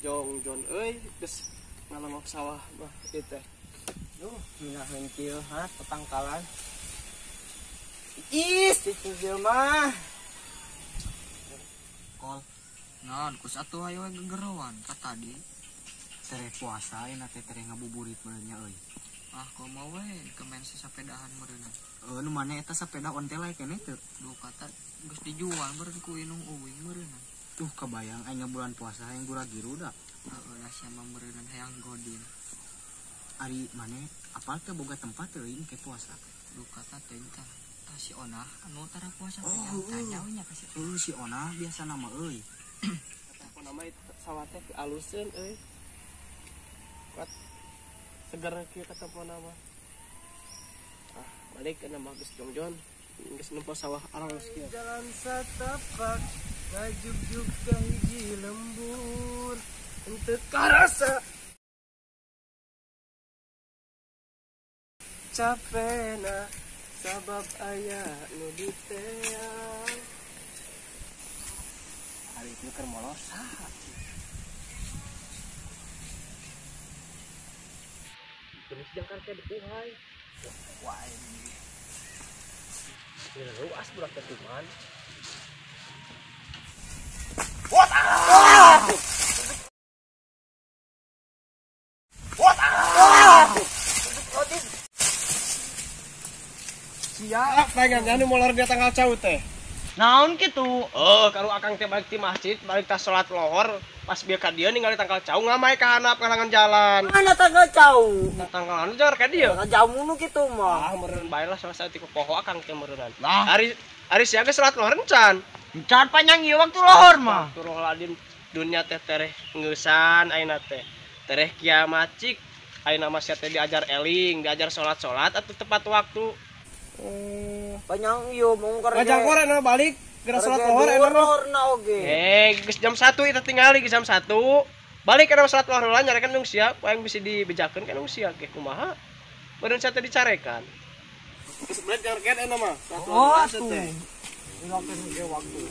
Jong geus ngalongok sawah mah ieu teh. Duh, minaheun kieu petangkalan. Is, itu jelema. Kol. Naon kus atuh hayu we gegerowan ka tadi. Tere puasa enak teh tere ngabuburit benernya euy. Ah komo we kemen sasepedahan meureunna. Nu mana eta sapeda ontel lae keneh teu. Duh kata geus dijual meureun ku Inung Uwing meureunna. Tuh kabayang aya bulan puasa yang gura-giru da. Heeh lah sama meureunna hayang godin. Ari maneh apal teh boga tempat teh ieu ke puasa. Duh kata teh tah si Onah anu tara puasa teh tanya nya ka si. Si Onah biasa nama euy. Apa nama sawah teh aluseun euy. Kuat seger kieu ketemu nama. Ah, balik ke nama geus Jongjon. Geus nempo sawah alus kieu. Jalan satapak ngajuk-juk ka hiji lembur. Henteu karasa capena sabab aya nu diteang. Hari itu keur molos saha? Jenis jangkar teh deuhai. Wah ini. Luas budak ketuman. What? Siap, pengen anu molor dia tanggal cau teh. Naon kitu? Oh, kalau akang teh balik ti masjid, balik tas salat lohor, pas bieu ka dieu ningali tanggal cau ngamai ka handap ngalangan jalan. Mana tanggal cau? Tanggal anu jangan ka dieu. Jauh nu kitu mah. Ah, meureun bae lah salah satu poho akang teh meureunan. Ari sia geus salat lohor encan. Encan panjang ieu waktu lohor mah. Turuh ladin dunia teh tereh ngeusan ayeuna teh. Tereh kiamat cik. Ayeuna mah sia teh diajar eling, diajar salat-salat atuh tepat waktu. Panjang ieu mungkar. Ngajak korena balik geus salat lohor eta mah. Oge. Geus jam 1 eta tingali geus jam 1. Balik kana salat lohor heula nyarekan jeung sia, poe bisa dibejakeun kana sia ge kumaha. Meureun sia teh dicarekan. Geus belet nyarekan eta mah. Oh, teh. Ilakeun ge waktu.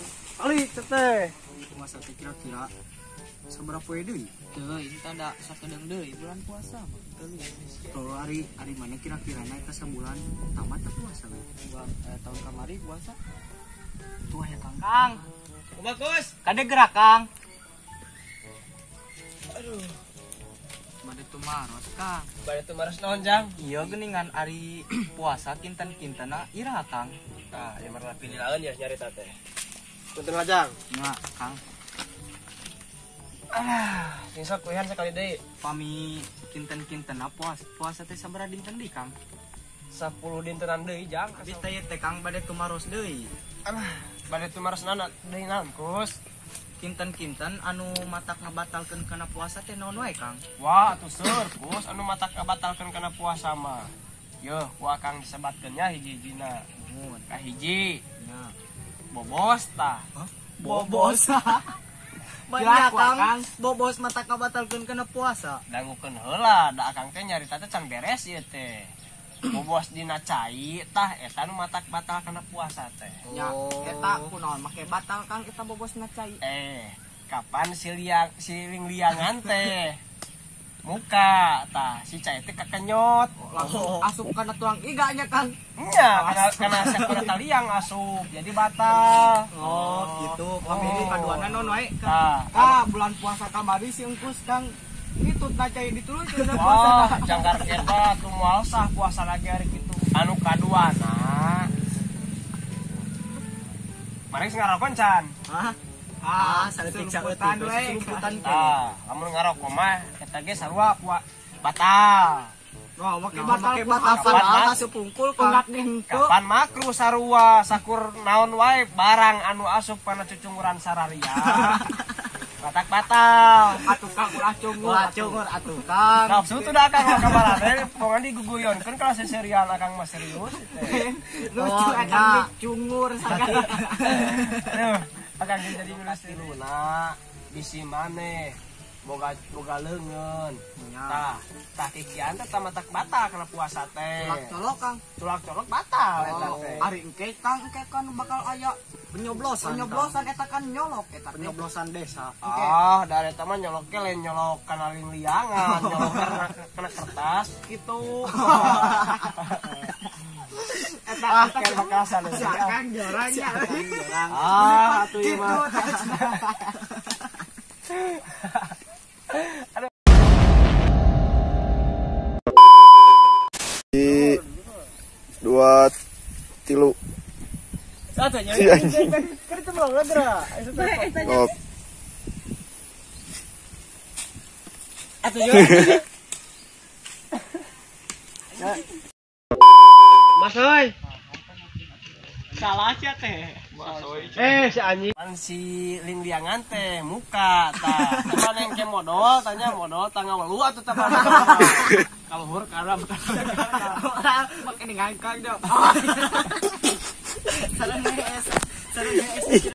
Ali teh. Puasa teh kira-kira sabaraha poe deui? Teu inta da sakedeung deui bulan puasa mah. Teu Tuh hari mana kira-kirana eta sabulan tamat teh puasa we. tahun kamari puasa. Tuh aya Kang. Kang, Bagus. kade gerak Kang. Bade tumaros Kang. Bade teu maros naon jang? Iya geuningan ari puasa kinten-kintena iraha Kang. Tah, yang marah pilih lawan ya nyarita teh. Punten lajang. Nya Kang Singsa kuihan sekali deui. pami kinten-kintena puasa teh sabaraha dinten deui Kang? 10 dintenan deui jang. Abis teh teh Kang bade tumaros deui. Bade teu maros naon deui naon, Kus? Kinten-kinten anu matak ngabatalkeun kana puasa teh naon wae Kang? Wah, atuh seur, Kus, anu matak kabatalkeun kana puasa mah. Yeuh, ku akang disebatkeun nya hiji-hijina. Kahiji, Nya. bobos tah. Bobos. Banyak Kang, bobos mata kabatalkeun kana puasa. Dangukeun heula, da akang teh nyarita teh can beres ieu teh. Bobos dina cai tah eta nu matak batal kana puasa teh. Ya, eta kunaon make batal Kang kita bobosna cai. Kapan siling liangan teh? Muka tah si cai teh kakenyot. Langsung asup kana tuang iga nya Kang. Nya, kana sakura taliang asup jadi batal. Oh, gitu. Pamili kaduana naon wae Tah. Kang? Bulan puasa kamari si engkus Kang. Itu na cai dituluykeun Wah, puasa. jangkar eta tuh moal sah puasa lagi hari kitu. Anu kaduana. Mari ngarokon can. Hah? Saeutik Seruputan we. Seruputan Tah, lamun ngarokok mah eta ge sarua batal. Wah, make Make batal batal padahal Mas. kasupungkul Pengat Kang. nih henteu. Kapan makruh sarua sakur naon wae barang anu asup kana cucunguran sararia. Batal. Atuh Kang ulah cungur. Ulah cungur atuh Kang. Nafsu tuh dah akang kabarane pongan diguguyonkeun kalau seserian akang mah serius teh. Lucu Kang dicungur sagala. Aduh, akang jadi nulis tiluna bisi maneh boga leungeun. Nya. Tah kikian teh matak batal kana puasa teh. Colok Kang. Colok batal eta teh. Ari engke Kang kan bakal aya Penyoblosan. eta kan nyolok eta teh. Penyoblosan desa. Ah, dari eta mah nyolok ke lain nyolok kana liangan, nyolok kana kertas gitu. Eta kan bakasan. Kang jorangnya. Ah, atuh ieu mah. Dua tilu. Satu nya. Iya. Kan itu belum ledra. Oh, Atuh yo. Mas euy. Salah sia teh. Si anjing. Pan si liangan teh muka tah. Pan yang ke modal tanya modal tangga welu atuh tah. Kalau hur karena Makin ngangkang dong. Sareng